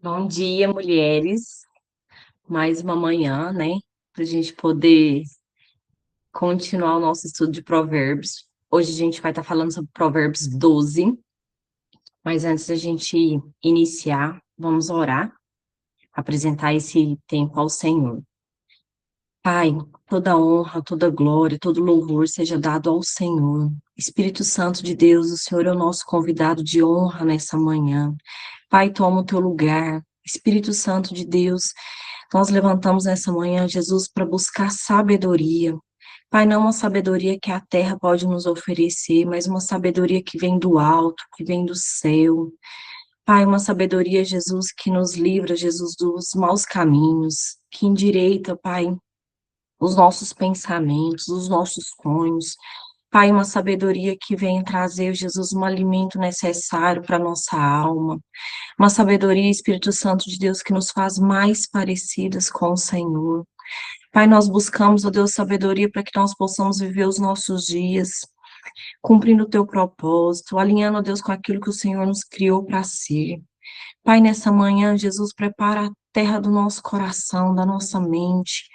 Bom dia, mulheres. Mais uma manhã, né? Para a gente poder continuar o nosso estudo de Provérbios. Hoje a gente vai estar falando sobre Provérbios 12, mas antes da gente iniciar, vamos orar, apresentar esse tempo ao Senhor. Pai, toda honra, toda glória, todo louvor seja dado ao Senhor. Espírito Santo de Deus, o Senhor é o nosso convidado de honra nessa manhã. Pai, toma o teu lugar. Espírito Santo de Deus, nós levantamos nessa manhã, Jesus, para buscar sabedoria. Pai, não uma sabedoria que a terra pode nos oferecer, mas uma sabedoria que vem do alto, que vem do céu. Pai, uma sabedoria, Jesus, que nos livra, Jesus, dos maus caminhos, que endireita, Pai, os nossos pensamentos, os nossos sonhos. Pai, uma sabedoria que vem trazer, Jesus, um alimento necessário para a nossa alma. Uma sabedoria, Espírito Santo de Deus, que nos faz mais parecidas com o Senhor. Pai, nós buscamos, ó Deus, sabedoria para que nós possamos viver os nossos dias, cumprindo o teu propósito, alinhando, ó Deus, com aquilo que o Senhor nos criou para ser. Pai, nessa manhã, Jesus, prepara a terra do nosso coração, da nossa mente,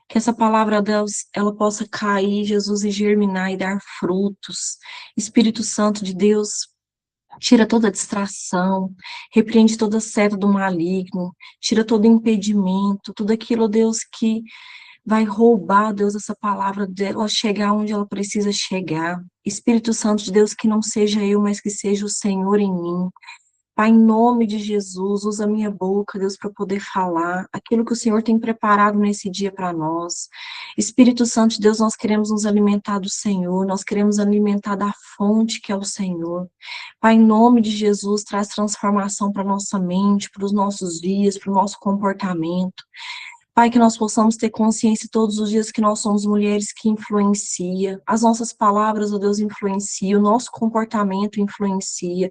que essa palavra, Deus, ela possa cair, Jesus, e germinar e dar frutos. Espírito Santo de Deus, tira toda distração, repreende toda seta do maligno, tira todo impedimento, tudo aquilo, Deus, que vai roubar, Deus, essa palavra dela chegar onde ela precisa chegar. Espírito Santo de Deus, que não seja eu, mas que seja o Senhor em mim. Pai, em nome de Jesus, usa a minha boca, Deus, para poder falar aquilo que o Senhor tem preparado nesse dia para nós. Espírito Santo de Deus, nós queremos nos alimentar do Senhor, nós queremos alimentar da fonte que é o Senhor. Pai, em nome de Jesus, traz transformação para nossa mente, para os nossos dias, para o nosso comportamento. Pai, que nós possamos ter consciência todos os dias que nós somos mulheres que influencia, as nossas palavras, ó Deus, influenciam, o nosso comportamento influencia.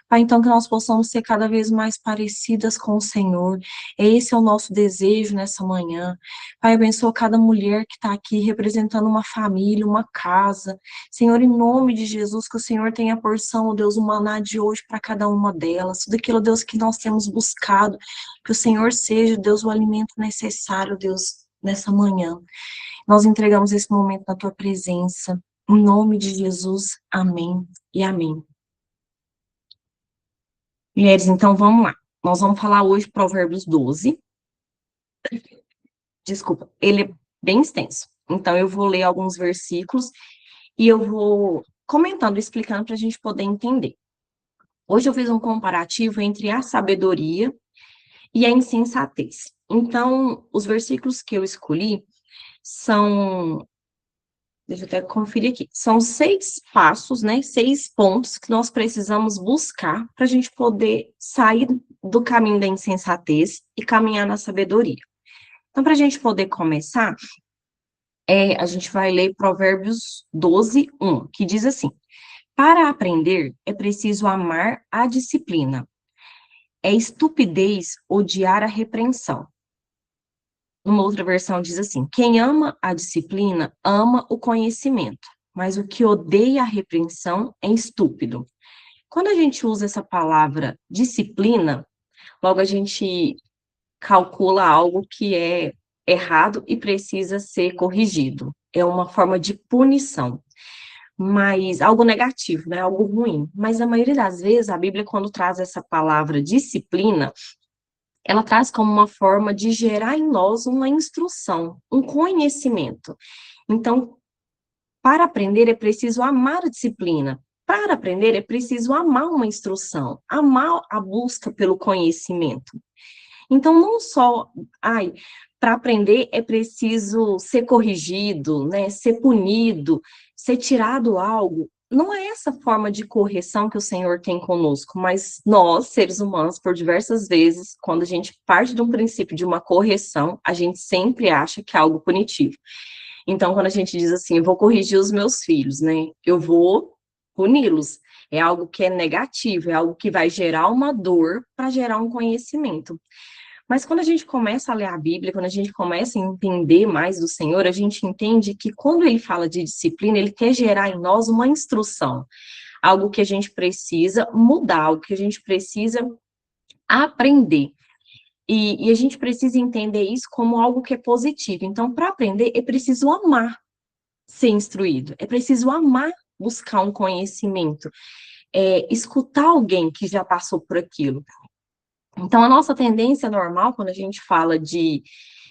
Pai, então que nós possamos ser cada vez mais parecidas com o Senhor. Esse é o nosso desejo nessa manhã. Pai, abençoa cada mulher que está aqui representando uma família, uma casa. Senhor, em nome de Jesus, que o Senhor tenha a porção, ó Deus, o maná de hoje para cada uma delas. Tudo aquilo, ó Deus, que nós temos buscado, que o Senhor seja, Deus, o alimento necessário, Deus, nessa manhã. Nós entregamos esse momento na tua presença. Em nome de Jesus, amém e amém. Mulheres, então vamos lá. Nós vamos falar hoje Provérbios 12. Desculpa, ele é bem extenso. Então eu vou ler alguns versículos e eu vou comentando, explicando para a gente poder entender. Hoje eu fiz um comparativo entre a sabedoria e a insensatez. Então, os versículos que eu escolhi são, deixa eu até conferir aqui, são 6 passos, né? 6 pontos que nós precisamos buscar para a gente poder sair do caminho da insensatez e caminhar na sabedoria. Então, para a gente poder começar, a gente vai ler Provérbios 12, 1, que diz assim: para aprender é preciso amar a disciplina, é estupidez odiar a repreensão. Uma outra versão diz assim: quem ama a disciplina ama o conhecimento, mas o que odeia a repreensão é estúpido. Quando a gente usa essa palavra disciplina, logo a gente calcula algo que é errado e precisa ser corrigido. É uma forma de punição, mas algo negativo, né? Algo ruim. Mas a maioria das vezes a Bíblia, quando traz essa palavra disciplina, ela traz como uma forma de gerar em nós uma instrução, um conhecimento. Então, para aprender é preciso amar a disciplina. Para aprender é preciso amar uma instrução, amar a busca pelo conhecimento. Então, não só, para aprender é preciso ser corrigido, né, ser punido, ser tirado algo. Não é essa forma de correção que o Senhor tem conosco, mas nós, seres humanos, por diversas vezes, quando a gente parte de um princípio de uma correção, a gente sempre acha que é algo punitivo. Então, quando a gente diz assim, eu vou corrigir os meus filhos, né, eu vou puni-los, é algo que é negativo, é algo que vai gerar uma dor para gerar um conhecimento. Mas quando a gente começa a ler a Bíblia, quando a gente começa a entender mais do Senhor, a gente entende que quando ele fala de disciplina, ele quer gerar em nós uma instrução, algo que a gente precisa mudar, algo que a gente precisa aprender. E a gente precisa entender isso como algo que é positivo. Então, para aprender, é preciso amar ser instruído, é preciso amar buscar um conhecimento, escutar alguém que já passou por aquilo. Então, a nossa tendência normal, quando a gente fala de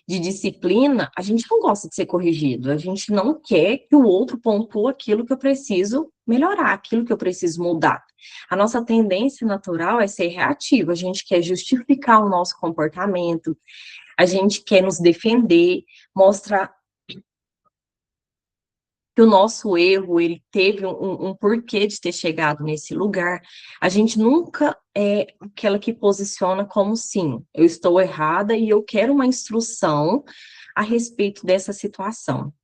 disciplina, a gente não gosta de ser corrigido, a gente não quer que o outro pontue aquilo que eu preciso melhorar, aquilo que eu preciso mudar. A nossa tendência natural é ser reativa, a gente quer justificar o nosso comportamento, a gente quer nos defender, mostrar que o nosso erro, ele teve um porquê de ter chegado nesse lugar. A gente nunca é aquela que posiciona como sim, eu estou errada e eu quero uma instrução a respeito dessa situação.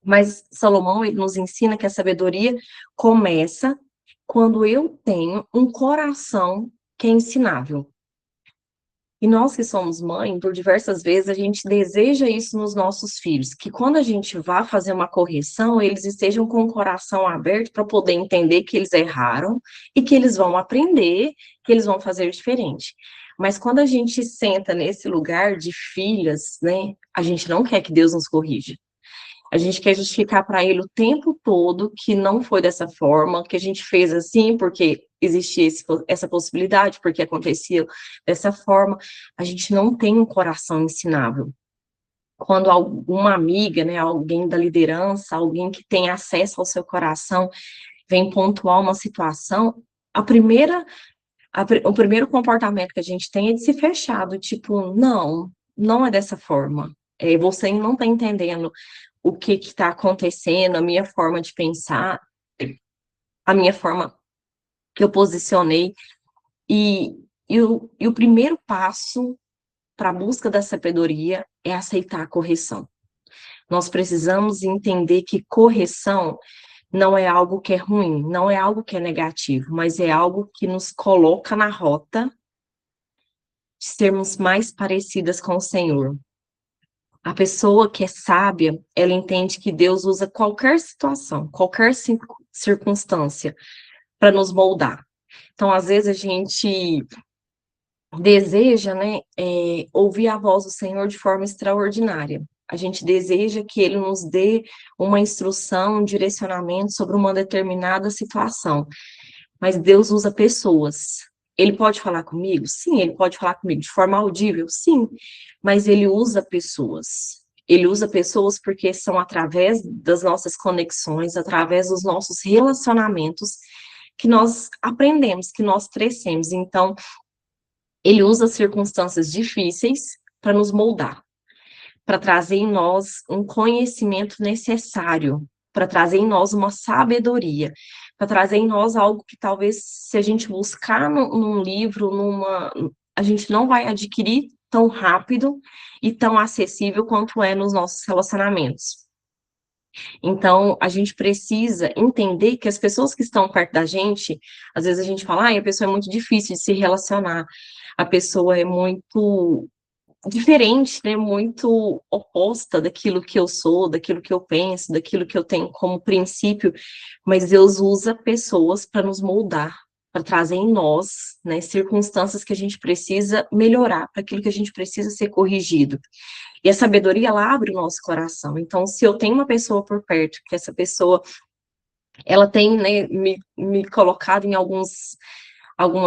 Mas Salomão, ele nos ensina que a sabedoria começa quando eu tenho um coração que é ensinável. E nós que somos mãe, por diversas vezes a gente deseja isso nos nossos filhos, que quando a gente vá fazer uma correção, eles estejam com o coração aberto para poder entender que eles erraram e que eles vão aprender, que eles vão fazer diferente. Mas quando a gente senta nesse lugar de filhas, né, a gente não quer que Deus nos corrija. A gente quer justificar para ele o tempo todo que não foi dessa forma, que a gente fez assim porque existia essa possibilidade, porque acontecia dessa forma. A gente não tem um coração ensinável. Quando alguma amiga, né, alguém da liderança, alguém que tem acesso ao seu coração, vem pontuar uma situação, o primeiro comportamento que a gente tem é de se fechar, do tipo, não, não é dessa forma. Você não está entendendo o que está acontecendo, a minha forma de pensar, a minha forma que eu posicionei. E, e o primeiro passo para a busca da sabedoria é aceitar a correção. Nós precisamos entender que correção não é algo que é ruim, não é algo que é negativo, mas é algo que nos coloca na rota de sermos mais parecidas com o Senhor. A pessoa que é sábia, ela entende que Deus usa qualquer situação, qualquer circunstância para nos moldar. Então, às vezes, a gente deseja, né, ouvir a voz do Senhor de forma extraordinária. A gente deseja que Ele nos dê uma instrução, um direcionamento sobre uma determinada situação. Mas Deus usa pessoas. Ele pode falar comigo? Sim, ele pode falar comigo de forma audível? Sim, mas ele usa pessoas. Ele usa pessoas porque são através das nossas conexões, através dos nossos relacionamentos, que nós aprendemos, que nós crescemos. Então, ele usa circunstâncias difíceis para nos moldar, para trazer em nós um conhecimento necessário, para trazer em nós uma sabedoria, para trazer em nós algo que talvez, se a gente buscar num livro, a gente não vai adquirir tão rápido e tão acessível quanto é nos nossos relacionamentos. Então, a gente precisa entender que as pessoas que estão perto da gente, às vezes a gente fala, a pessoa é muito difícil de se relacionar, a pessoa é muito diferente, né? Muito oposta daquilo que eu sou, daquilo que eu penso, daquilo que eu tenho como princípio, mas Deus usa pessoas para nos moldar, para trazer em nós, né, circunstâncias que a gente precisa melhorar, para aquilo que a gente precisa ser corrigido. E a sabedoria, ela abre o nosso coração. Então, se eu tenho uma pessoa por perto, que essa pessoa, ela tem, né, me colocado em algumas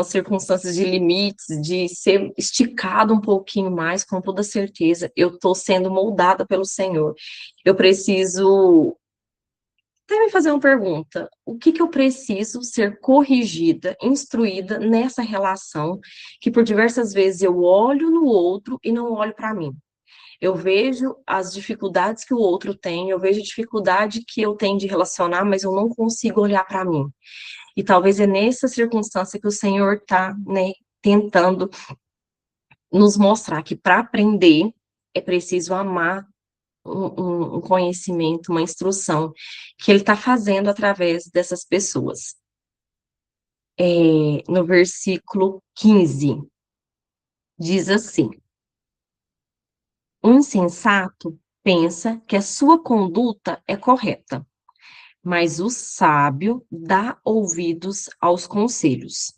circunstâncias de limites, de ser esticado um pouquinho mais, com toda certeza, eu estou sendo moldada pelo Senhor. Eu preciso até me fazer uma pergunta: o que que eu preciso ser corrigida, instruída nessa relação, que por diversas vezes eu olho no outro e não olho para mim? Eu vejo as dificuldades que o outro tem, eu vejo a dificuldade que eu tenho de relacionar, mas eu não consigo olhar para mim. E talvez é nessa circunstância que o Senhor está, né, tentando nos mostrar que para aprender é preciso amar um conhecimento, uma instrução que Ele está fazendo através dessas pessoas. No versículo 15, diz assim: um insensato pensa que a sua conduta é correta, mas o sábio dá ouvidos aos conselhos.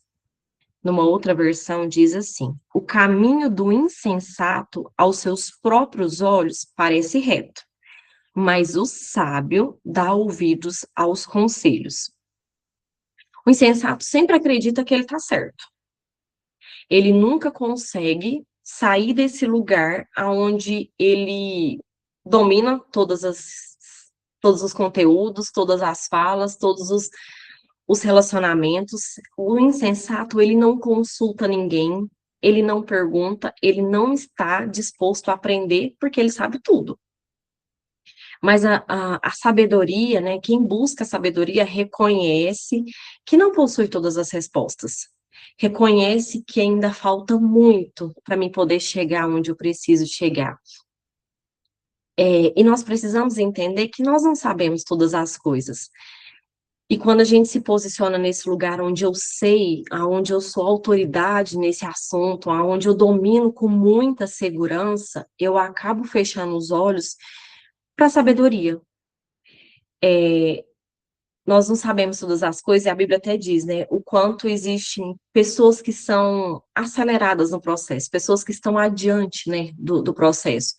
Numa outra versão, diz assim: o caminho do insensato aos seus próprios olhos parece reto, mas o sábio dá ouvidos aos conselhos. O insensato sempre acredita que ele está certo. Ele nunca consegue sair desse lugar onde ele domina todos os conteúdos, todas as falas, todos os relacionamentos. O insensato, ele não consulta ninguém, ele não pergunta, ele não está disposto a aprender porque ele sabe tudo. Mas a sabedoria, né? Quem busca a sabedoria reconhece que não possui todas as respostas. Reconhece que ainda falta muito para mim poder chegar onde eu preciso chegar. E nós precisamos entender que nós não sabemos todas as coisas. E quando a gente se posiciona nesse lugar onde eu sei, aonde eu sou autoridade nesse assunto, aonde eu domino com muita segurança, eu acabo fechando os olhos para a sabedoria. Nós não sabemos todas as coisas, e a Bíblia até diz, né, o quanto existem pessoas que são aceleradas no processo, pessoas que estão adiante, né, do processo.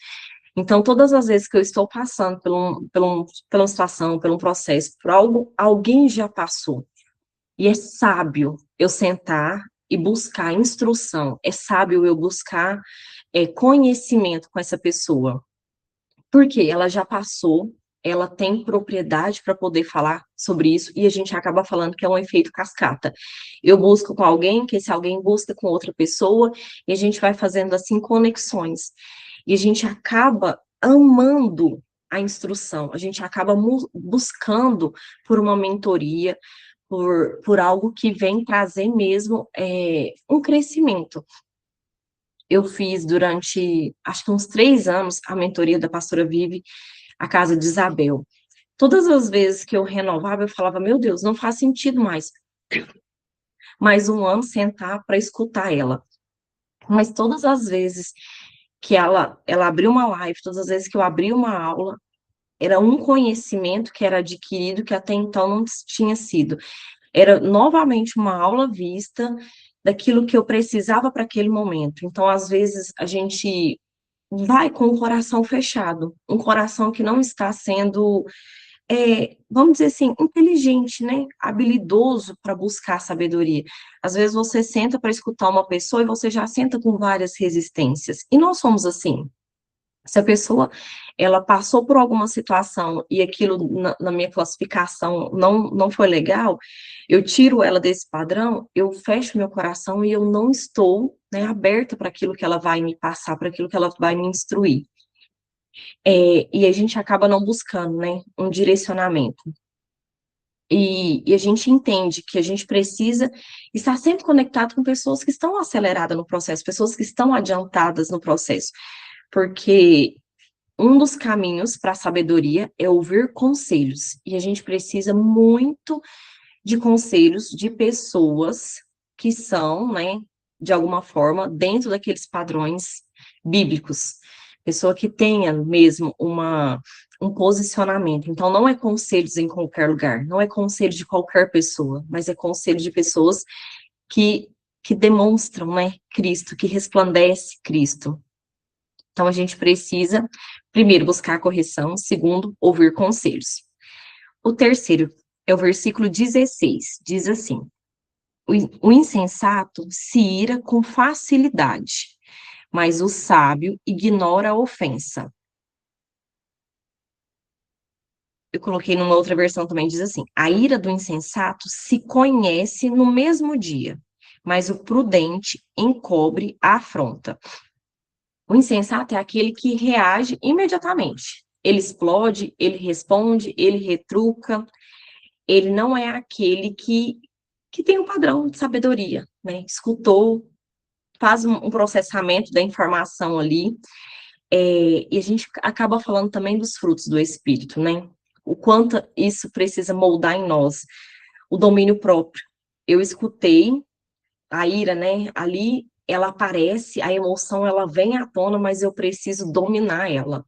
Então, todas as vezes que eu estou passando por uma situação, por um processo, por algo, alguém já passou. E é sábio eu sentar e buscar instrução, é sábio eu buscar conhecimento com essa pessoa. Porque ela já passou, ela tem propriedade para poder falar sobre isso, e a gente acaba falando que é um efeito cascata. Eu busco com alguém, que esse alguém busca com outra pessoa, e a gente vai fazendo assim conexões. E a gente acaba amando a instrução, a gente acaba buscando por uma mentoria, por algo que vem trazer mesmo um crescimento. Eu fiz durante, acho que uns 3 anos, a mentoria da pastora Vive, a casa de Isabel. Todas as vezes que eu renovava, eu falava, meu Deus, não faz sentido mais um ano sentar para escutar ela. Mas todas as vezes que ela abriu uma live, todas as vezes que eu abri uma aula, era um conhecimento que era adquirido que até então não tinha sido. Era novamente uma aula vista daquilo que eu precisava para aquele momento. Então, às vezes, a gente vai com o coração fechado, um coração que não está sendo, vamos dizer assim, inteligente, né? Habilidoso para buscar sabedoria. Às vezes você senta para escutar uma pessoa e você já senta com várias resistências. E nós somos assim. Se a pessoa ela passou por alguma situação e aquilo na minha classificação não foi legal, eu tiro ela desse padrão, eu fecho meu coração e eu não estou, né, aberta para aquilo que ela vai me passar, para aquilo que ela vai me instruir. E a gente acaba não buscando, né, um direcionamento. E a gente entende que a gente precisa estar sempre conectado com pessoas que estão aceleradas no processo, pessoas que estão adiantadas no processo, porque um dos caminhos para a sabedoria é ouvir conselhos, e a gente precisa muito de conselhos de pessoas que são, né, de alguma forma, dentro daqueles padrões bíblicos. Pessoa que tenha mesmo um posicionamento. Então, não é conselhos em qualquer lugar, não é conselho de qualquer pessoa, mas é conselho de pessoas que, que demonstram, né, Cristo, que resplandece Cristo. Então, a gente precisa, primeiro, buscar correção, segundo, ouvir conselhos. O terceiro é o versículo 16, diz assim: o insensato se ira com facilidade, mas o sábio ignora a ofensa. Eu coloquei numa outra versão também, diz assim: a ira do insensato se conhece no mesmo dia, mas o prudente encobre a afronta. O insensato é aquele que reage imediatamente. Ele explode, ele responde, ele retruca. Ele não é aquele que tem um padrão de sabedoria, né? Escutou, faz um processamento da informação ali. E a gente acaba falando também dos frutos do espírito, né? O quanto isso precisa moldar em nós. O domínio próprio. Eu escutei a ira, né? Ali ela aparece, a emoção ela vem à tona, mas eu preciso dominar ela.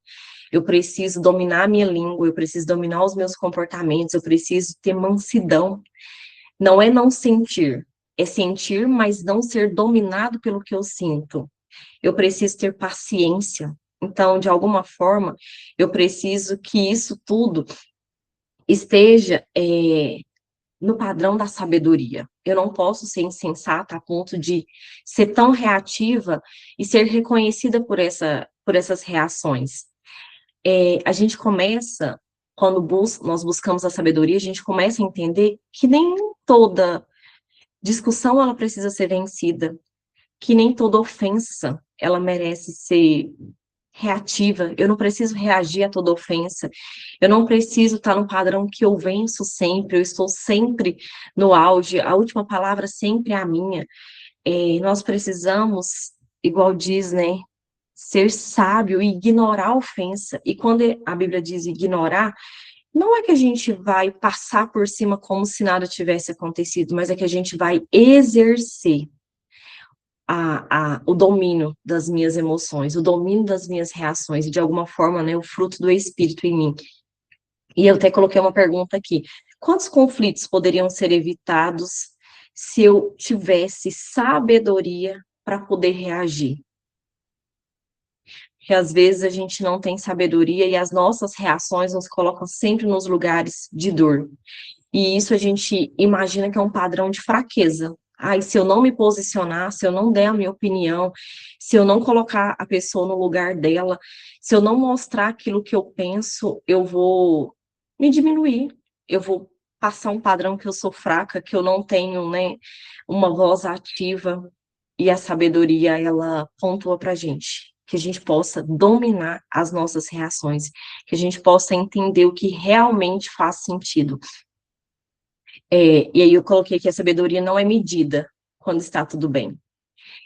Eu preciso dominar a minha língua, eu preciso dominar os meus comportamentos, eu preciso ter mansidão. Não é não sentir, é sentir, mas não ser dominado pelo que eu sinto. Eu preciso ter paciência. Então, de alguma forma, eu preciso que isso tudo esteja no padrão da sabedoria. Eu não posso ser insensata a ponto de ser tão reativa e ser reconhecida por essas reações. A gente começa, quando nós buscamos a sabedoria, a gente começa a entender que nem toda discussão ela precisa ser vencida, que nem toda ofensa ela merece ser reativa. Eu não preciso reagir a toda ofensa. Eu não preciso estar no padrão que eu venço sempre, eu estou sempre no auge, a última palavra sempre é a minha. Nós precisamos, igual diz, né, ser sábio e ignorar a ofensa. E quando a Bíblia diz ignorar, não é que a gente vai passar por cima como se nada tivesse acontecido, mas é que a gente vai exercer o domínio das minhas emoções, o domínio das minhas reações, e de alguma forma, né, o fruto do Espírito em mim. E eu até coloquei uma pergunta aqui: quantos conflitos poderiam ser evitados se eu tivesse sabedoria para poder reagir? Porque às vezes a gente não tem sabedoria e as nossas reações nos colocam sempre nos lugares de dor. E isso a gente imagina que é um padrão de fraqueza. Ai, se eu não me posicionar, se eu não der a minha opinião, se eu não colocar a pessoa no lugar dela, se eu não mostrar aquilo que eu penso, eu vou me diminuir, eu vou passar um padrão que eu sou fraca, que eu não tenho, né, uma voz ativa. E a sabedoria, ela pontua para gente, que a gente possa dominar as nossas reações, que a gente possa entender o que realmente faz sentido. E aí eu coloquei que a sabedoria não é medida quando está tudo bem.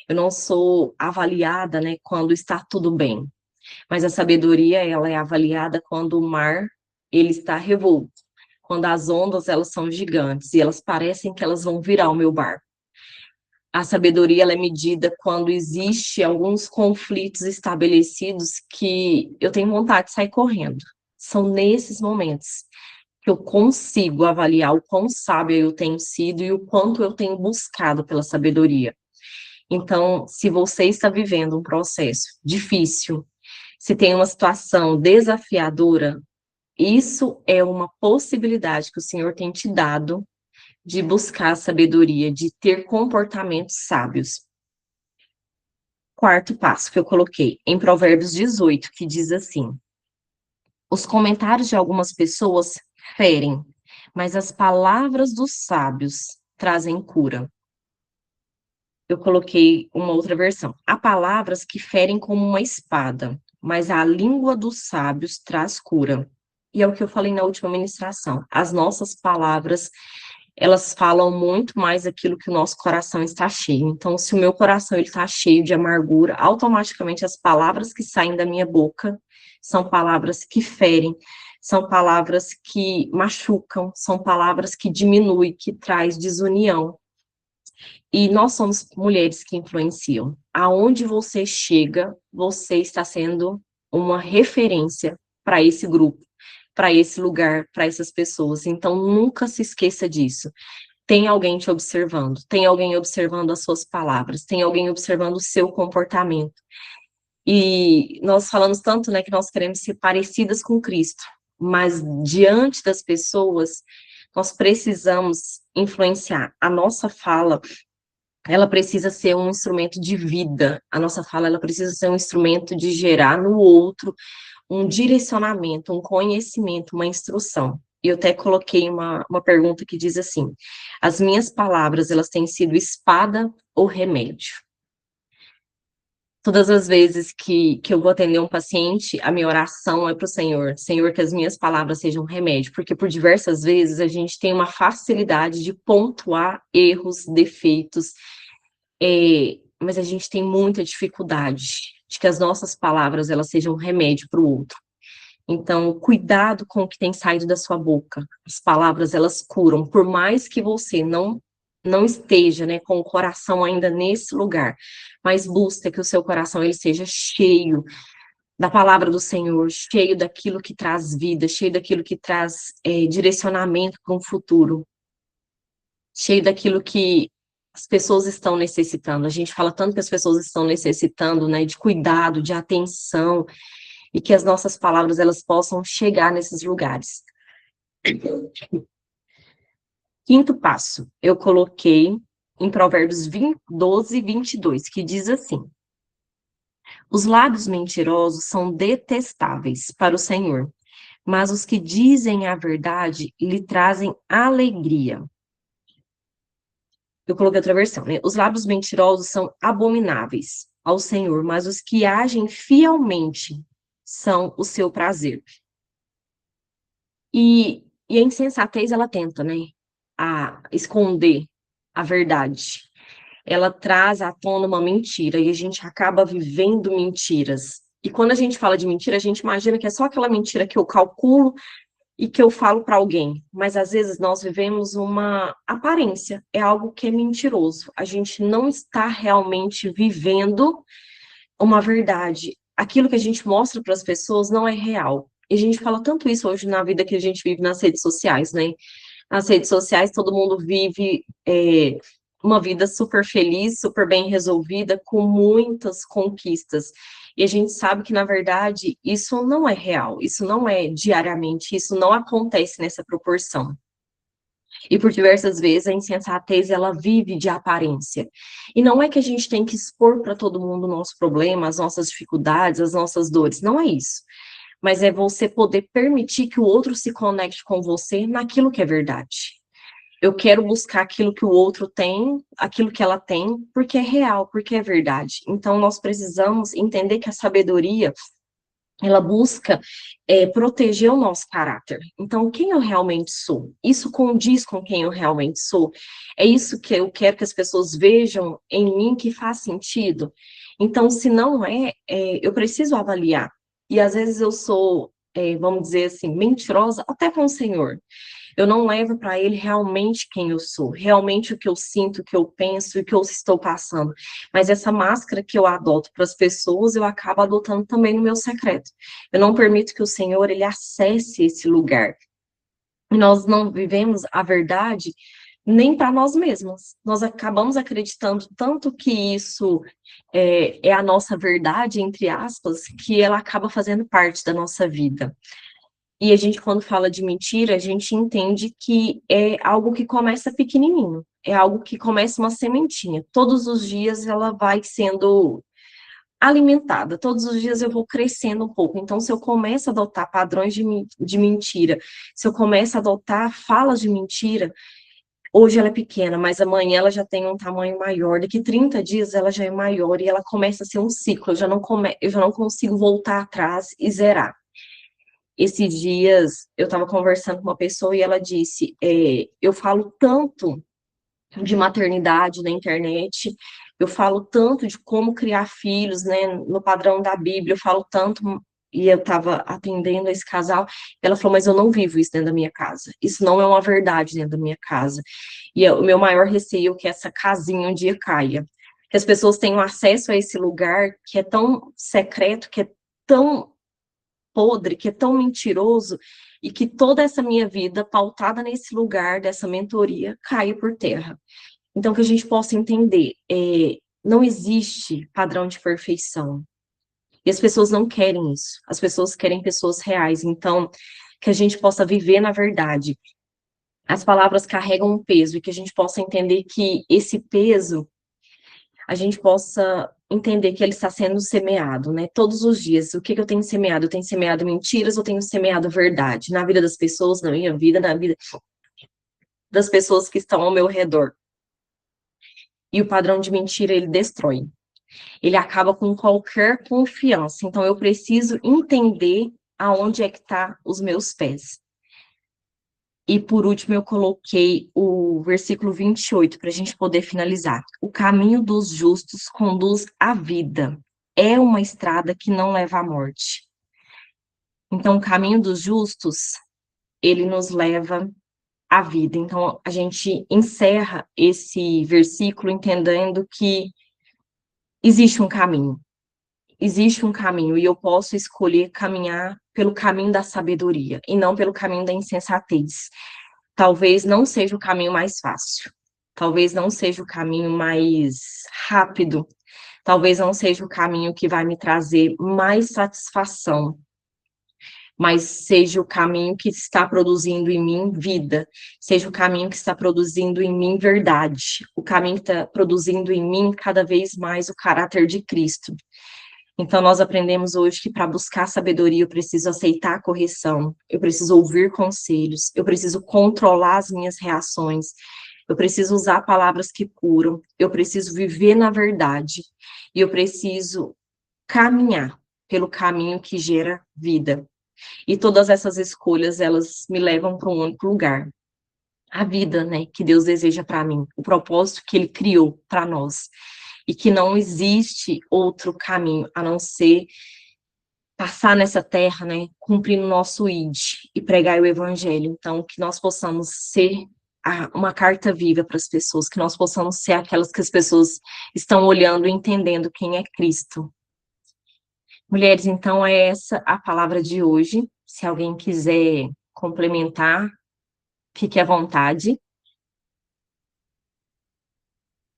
Eu não sou avaliada, né, quando está tudo bem. Mas a sabedoria, ela é avaliada quando o mar, ele está revolto. Quando as ondas, elas são gigantes e elas parecem que elas vão virar o meu barco. A sabedoria, ela é medida quando existe alguns conflitos estabelecidos que eu tenho vontade de sair correndo. São nesses momentos que eu consigo avaliar o quão sábia eu tenho sido e o quanto eu tenho buscado pela sabedoria. Então, se você está vivendo um processo difícil, se tem uma situação desafiadora, isso é uma possibilidade que o Senhor tem te dado de buscar sabedoria, de ter comportamentos sábios. Quarto passo que eu coloquei, em Provérbios 18, que diz assim: os comentários de algumas pessoas ferem, mas as palavras dos sábios trazem cura. Eu coloquei uma outra versão. Há palavras que ferem como uma espada, mas a língua dos sábios traz cura. E é o que eu falei na última ministração. As nossas palavras, elas falam muito mais aquilo que o nosso coração está cheio. Então, se o meu coração está cheio de amargura, automaticamente as palavras que saem da minha boca são palavras que ferem, são palavras que machucam, são palavras que diminuem, que traz desunião. E nós somos mulheres que influenciam. Aonde você chega, você está sendo uma referência para esse grupo, para esse lugar, para essas pessoas. Então, nunca se esqueça disso. Tem alguém te observando, tem alguém observando as suas palavras, tem alguém observando o seu comportamento. E nós falamos tanto, né, que nós queremos ser parecidas com Cristo, mas diante das pessoas, nós precisamos influenciar. A nossa fala, ela precisa ser um instrumento de vida. A nossa fala, ela precisa ser um instrumento de gerar no outro um direcionamento, um conhecimento, uma instrução. E eu até coloquei uma pergunta que diz assim: as minhas palavras, elas têm sido espada ou remédio? Todas as vezes que eu vou atender um paciente, a minha oração é para o Senhor: Senhor, que as minhas palavras sejam remédio, porque por diversas vezes a gente tem uma facilidade de pontuar erros, defeitos, mas a gente tem muita dificuldade de que as nossas palavras elas sejam remédio para o outro. Então, cuidado com o que tem saído da sua boca. As palavras, elas curam, por mais que você não esteja, né, com o coração ainda nesse lugar, mas busca que o seu coração ele seja cheio da palavra do Senhor, cheio daquilo que traz vida, cheio daquilo que traz direcionamento para um futuro, cheio daquilo que as pessoas estão necessitando. A gente fala tanto que as pessoas estão necessitando, né, de cuidado, de atenção, e que as nossas palavras elas possam chegar nesses lugares. Quinto passo, eu coloquei em Provérbios 12, 22, que diz assim: os lábios mentirosos são detestáveis para o Senhor, mas os que dizem a verdade lhe trazem alegria. Eu coloquei outra versão, né? Os lábios mentirosos são abomináveis ao Senhor, mas os que agem fielmente são o seu prazer. E a insensatez, ela tenta, né, a esconder a verdade. Ela traz à tona uma mentira e a gente acaba vivendo mentiras. E quando a gente fala de mentira, a gente imagina que é só aquela mentira que eu calculo e que eu falo para alguém. Mas às vezes nós vivemos uma aparência, é algo que é mentiroso. A gente não está realmente vivendo uma verdade. Aquilo que a gente mostra para as pessoas não é real. E a gente fala tanto isso hoje na vida que a gente vive nas redes sociais, né? Nas redes sociais, todo mundo vive uma vida super feliz, super bem resolvida, com muitas conquistas. E a gente sabe que, na verdade, isso não é real, isso não é diariamente, isso não acontece nessa proporção. E por diversas vezes a insensatez ela vive de aparência. E não é que a gente tem que expor para todo mundo o nosso problema, as nossas dificuldades, as nossas dores, não é isso. Mas é você poder permitir que o outro se conecte com você naquilo que é verdade. Eu quero buscar aquilo que o outro tem, aquilo que ela tem, porque é real, porque é verdade. Então nós precisamos entender que a sabedoria ela busca proteger o nosso caráter. Então, quem eu realmente sou? Isso condiz com quem eu realmente sou? É isso que eu quero que as pessoas vejam em mim que faz sentido? Então, se não eu preciso avaliar. E às vezes eu sou, vamos dizer assim, mentirosa até com o Senhor. Eu não levo para ele realmente quem eu sou, realmente o que eu sinto, o que eu penso e o que eu estou passando. Mas essa máscara que eu adoto para as pessoas, eu acabo adotando também no meu secreto. Eu não permito que o Senhor ele acesse esse lugar. E nós não vivemos a verdade nem para nós mesmos. Nós acabamos acreditando tanto que isso é a nossa verdade, entre aspas, que ela acaba fazendo parte da nossa vida. E a gente, quando fala de mentira, a gente entende que é algo que começa pequenininho, é algo que começa uma sementinha. Todos os dias ela vai sendo alimentada, todos os dias eu vou crescendo um pouco. Então, se eu começo a adotar padrões de mentira, se eu começo a adotar falas de mentira, hoje ela é pequena, mas amanhã ela já tem um tamanho maior, daqui 30 dias ela já é maior e ela começa a ser um ciclo, eu já não consigo voltar atrás e zerar. Esses dias eu estava conversando com uma pessoa e ela disse: eu falo tanto de maternidade na internet, eu falo tanto de como criar filhos, né, no padrão da Bíblia, eu falo tanto. E eu estava atendendo esse casal, ela falou: mas eu não vivo isso dentro da minha casa, isso não é uma verdade dentro da minha casa. E o meu maior receio é que essa casinha um dia caia, que as pessoas tenham acesso a esse lugar que é tão secreto, que é tão podre, que é tão mentiroso, e que toda essa minha vida pautada nesse lugar dessa mentoria caia por terra. Então, que a gente possa entender, não existe padrão de perfeição. E as pessoas não querem isso. As pessoas querem pessoas reais. Então, que a gente possa viver na verdade. As palavras carregam um peso e que a gente possa entender que esse peso a gente possa entender que ele está sendo semeado, né? Todos os dias. O que que eu tenho semeado? Eu tenho semeado mentiras ou tenho semeado verdade? Na vida das pessoas, na minha vida, na vida das pessoas que estão ao meu redor. E o padrão de mentira, ele destrói. Ele acaba com qualquer confiança. Então, eu preciso entender aonde é que tá os meus pés. E por último, eu coloquei o versículo 28 para a gente poder finalizar. O caminho dos justos conduz à vida. É uma estrada que não leva à morte. Então, o caminho dos justos, ele nos leva à vida. Então, a gente encerra esse versículo entendendo que existe um caminho. Existe um caminho e eu posso escolher caminhar pelo caminho da sabedoria e não pelo caminho da insensatez. Talvez não seja o caminho mais fácil. talvez não seja o caminho mais rápido, talvez não seja o caminho que vai me trazer mais satisfação, mas seja o caminho que está produzindo em mim vida, seja o caminho que está produzindo em mim verdade, o caminho que está produzindo em mim cada vez mais o caráter de Cristo. Então, nós aprendemos hoje que para buscar sabedoria eu preciso aceitar a correção, eu preciso ouvir conselhos, eu preciso controlar as minhas reações, eu preciso usar palavras que curam, eu preciso viver na verdade, e eu preciso caminhar pelo caminho que gera vida. E todas essas escolhas, elas me levam para um único lugar. A vida, né, que Deus deseja para mim, o propósito que Ele criou para nós. E que não existe outro caminho a não ser passar nessa terra, né, cumprindo o nosso ID e pregar o evangelho. Então, que nós possamos ser uma carta viva para as pessoas, que nós possamos ser aquelas que as pessoas estão olhando e entendendo quem é Cristo. Mulheres, então é essa a palavra de hoje. Se alguém quiser complementar, fique à vontade.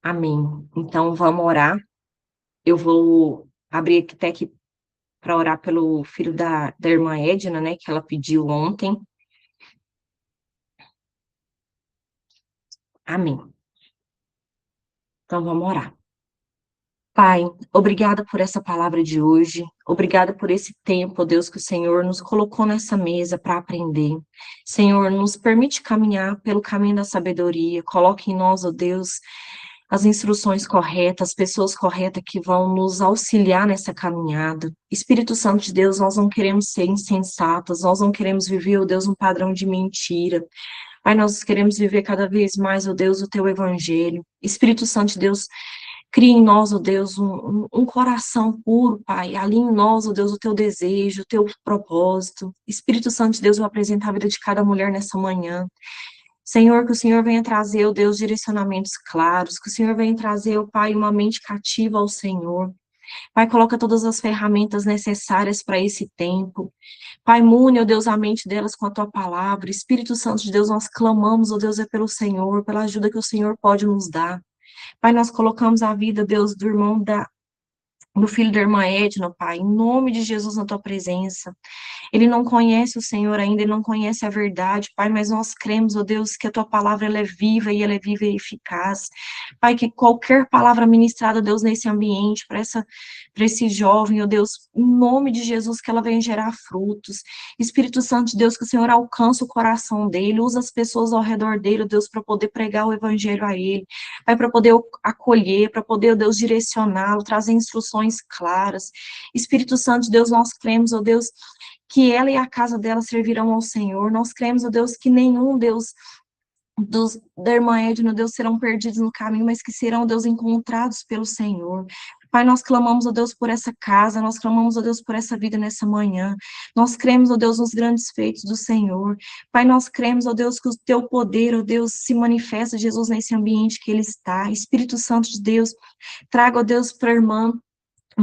Amém. Então vamos orar. Eu vou abrir até aqui para orar pelo filho da irmã Edna, né, que ela pediu ontem. Amém. Então vamos orar. Pai, obrigada por essa palavra de hoje, obrigada por esse tempo, ó Deus, que o Senhor nos colocou nessa mesa para aprender. Senhor, nos permite caminhar pelo caminho da sabedoria, coloque em nós, ó Deus, as instruções corretas, as pessoas corretas que vão nos auxiliar nessa caminhada. Espírito Santo de Deus, nós não queremos ser insensatas, nós não queremos viver, ó Deus, um padrão de mentira. Pai, nós queremos viver cada vez mais, ó Deus, o teu evangelho. Espírito Santo de Deus, cria em nós, ó Deus, um coração puro, Pai. Alinhe em nós, ó Deus, o teu desejo, o teu propósito. Espírito Santo de Deus, eu apresento a vida de cada mulher nessa manhã. Senhor, que o Senhor venha trazer, ó Deus, direcionamentos claros, que o Senhor venha trazer, ó Pai, uma mente cativa ao Senhor. Pai, coloca todas as ferramentas necessárias para esse tempo. Pai, mune, ó Deus, a mente delas com a tua palavra. Espírito Santo de Deus, nós clamamos, ó Deus, é pelo Senhor, pela ajuda que o Senhor pode nos dar. Pai, nós colocamos a vida, Deus, do filho da irmã Edna, Pai, em nome de Jesus na tua presença. Ele não conhece o Senhor ainda, ele não conhece a verdade, Pai, mas nós cremos, ó Deus, que a tua palavra ela é viva e ela é viva e eficaz. Pai, que qualquer palavra ministrada, Deus, nesse ambiente, para esse jovem, ó Deus, em nome de Jesus, que ela venha gerar frutos. Espírito Santo de Deus, que o Senhor alcance o coração dele, usa as pessoas ao redor dele, ó Deus, para poder pregar o evangelho a ele. Pai, para poder acolher, para poder, ó Deus, direcioná-lo, trazer instruções claras. Espírito Santo de Deus, nós cremos, ó Deus, que ela e a casa dela servirão ao Senhor. Nós cremos, ó Deus, que nenhum, Deus, da irmã Edna, Deus, serão perdidos no caminho, mas que serão, Deus, encontrados pelo Senhor. Pai, nós clamamos, ó Deus, por essa casa, nós clamamos, ó Deus, por essa vida nessa manhã. Nós cremos, ó Deus, nos grandes feitos do Senhor. Pai, nós cremos, ó Deus, que o teu poder, ó Deus, se manifesta, Jesus, nesse ambiente que ele está. Espírito Santo de Deus, traga, ó Deus, para a irmã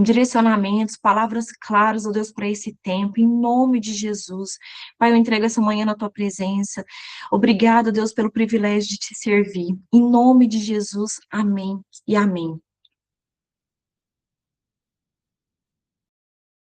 direcionamentos, palavras claras, ó Deus, para esse tempo, em nome de Jesus. Pai, eu entrego essa manhã na tua presença. Obrigada, Deus, pelo privilégio de te servir. Em nome de Jesus, amém e amém.